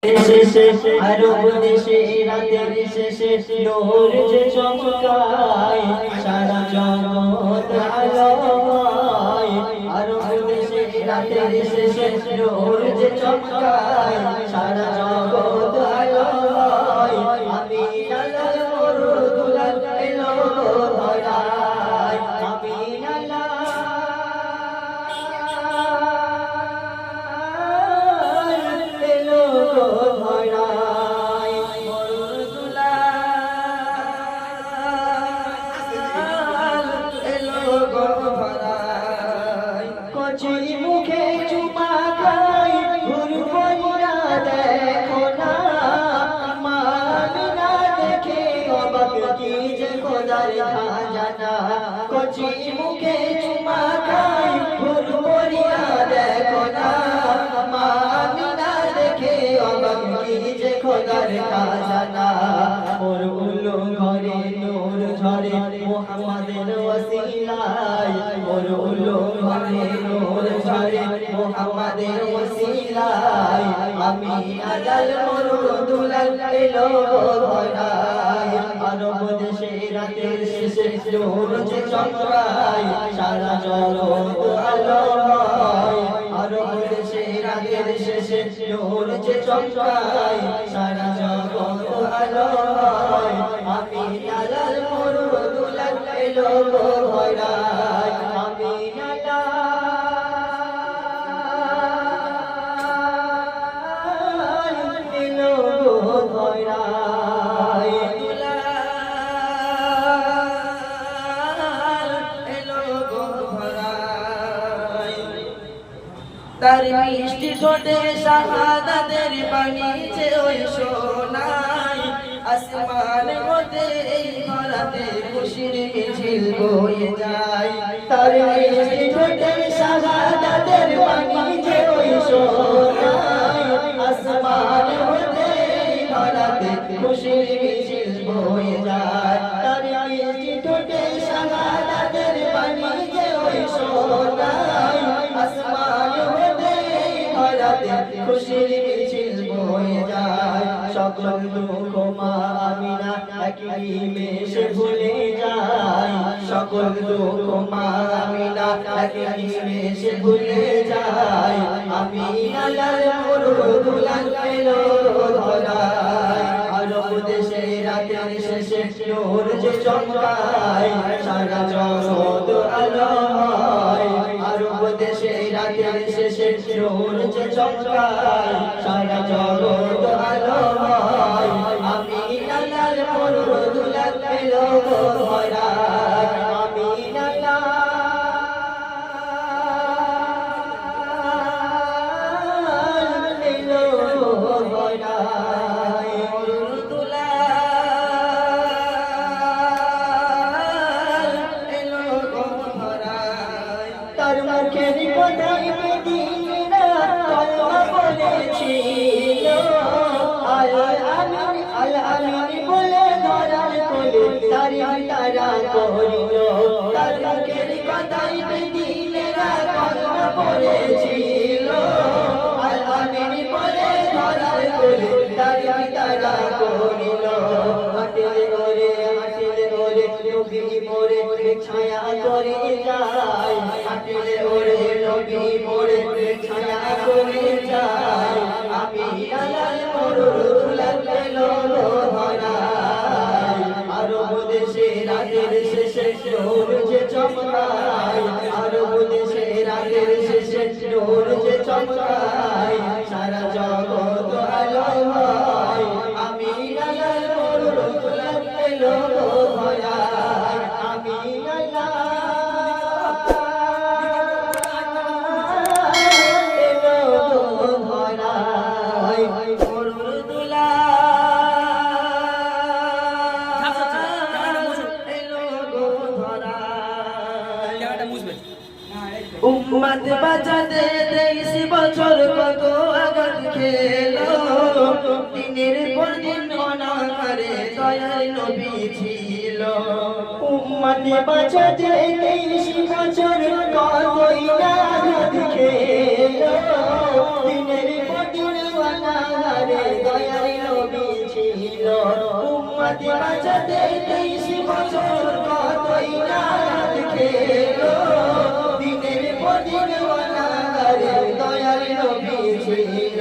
আরব দেশে রাতের শেষে নূর যে চমকায় সারা জগৎ আলোয়। আরব দেশে রাতের শেষে নূর যে চমকায় সারা জগৎ আলোয়। আমি আল্লাহর মরদুলাল এলো ধরায়, আমি আল্লাহ মুখে চুমা খাই ঘুরবইরা দেখো না, মানা দেখে অবাক কি যে খোদার খাজানা। কচি মুখে চুমা খাই ঘুরবইরা দেখো না, মানা দেখে অবাক কি যে খোদার খাজানা। মোর উল্লু ঘরে নূর ঝরে মুহাম্মাদের ওসিলায়, মোর উল্লু ঘরে নূর ঝরে মুহাম্মাদের ওসিলায়। আমি আলাল মরদুলাল এলো ধরায়, আরব দেশে রাতের শেষে নূর যে চমকায় সারা জগৎ আলোয়। আরব দেশে রাতের শেষে নূর যে চমকায় সারা জগৎ আলোয়। আমি আলাল মরদুলাল এলো ধরায়, আমি তার মিষ্টি ঠোঁটে শাহাদাতের বাণী যে ওই শোনায়। আসমান হতে এই ধরাতে খুশির মিছিল বয়ে যায়। তার মিষ্টি ঠোঁটে শাহাদাতের বাণী যে ওই শোনায়। আসমান হতে এই ধরাতে খুশির মিছিল বয়ে যায়। তার মিষ্টি ঠোঁটে শাহাদাতের বাণী যে ওই শোনায়। আসমান হতে এই ধরাতে খুশির মিছিল বয়ে যায়। সকল দুঃখ মা আমিনা একই নিমেষে ভুলে যায়। সকল দুঃখ মা আমিনা একই নিমেষে ভুলে যায়। আমি আল্লাহর মরদুলাল এলো ধরায়, আরব দেশে রাতের শেষে নূর যে চমকায় সারা জগৎ আলোয়। আরব দেশে রাতের শেষে নূর যে চমকায় সারা জগৎ আলোয়। আমি আল্লাহর মরদুলাল এলো ধরায়, আমি আল্লাহ এলো ধরায়। মরদুলাল এলো ধরায়, তার মুখের কথাই মদিনা কলমা বলেছিল। আল আমিন বলে ধরার কোলে তারি তারা করিল। তার মুখের কথাই মদিনা কলমা বলেছিল। আল আমিন বলে ধরার কোলে তারি তারা করিল। হাটিলে ওরে নবী মোরে ছায়া করে যায়। হাটিলে ওরে নবী মোরে ছায়া করে যায়। আমি আল্লাহর মরদুলাল এলো ধরায়, আরব দেশে রাতের শেষে নূর যে চমকায়। আরব দেশে রাতের শেষে নূর যে চমকায় সারা জগৎ আলোয়। আমি আল্লাহর মরদুলাল এলো ধরায়, আমি আল্লাহ এলো ধরায়। উম্মত বাঁচাতে 23 বছর কত আঘাত খেলো। দিনের পর দিন অনাহারে দয়ার নবী ছিল। উম্মত বাঁচাতে 23 বছর কতই আঘাত খেলো। দিনের পর দিন অনাহারে হইল উম্মত বাঁচাতে 23 বছর কতই রাত খেলো দিনের পর দিন অনাহারে দয়ার নবী ছিল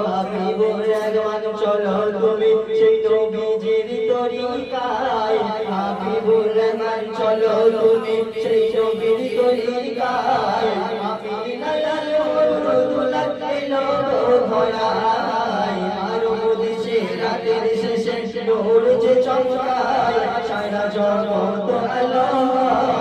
হাবিবুর রহমান চলো তুমি সেই নবীজির তরিকায় হাবিবুর রহমান চলো তুমি সেই নবীর তরিকায় আমিনার মরুদুলা এলো ধরায় আরব দেশে রাতের শেষে নূর যে চমকায় সারা জগৎ আলো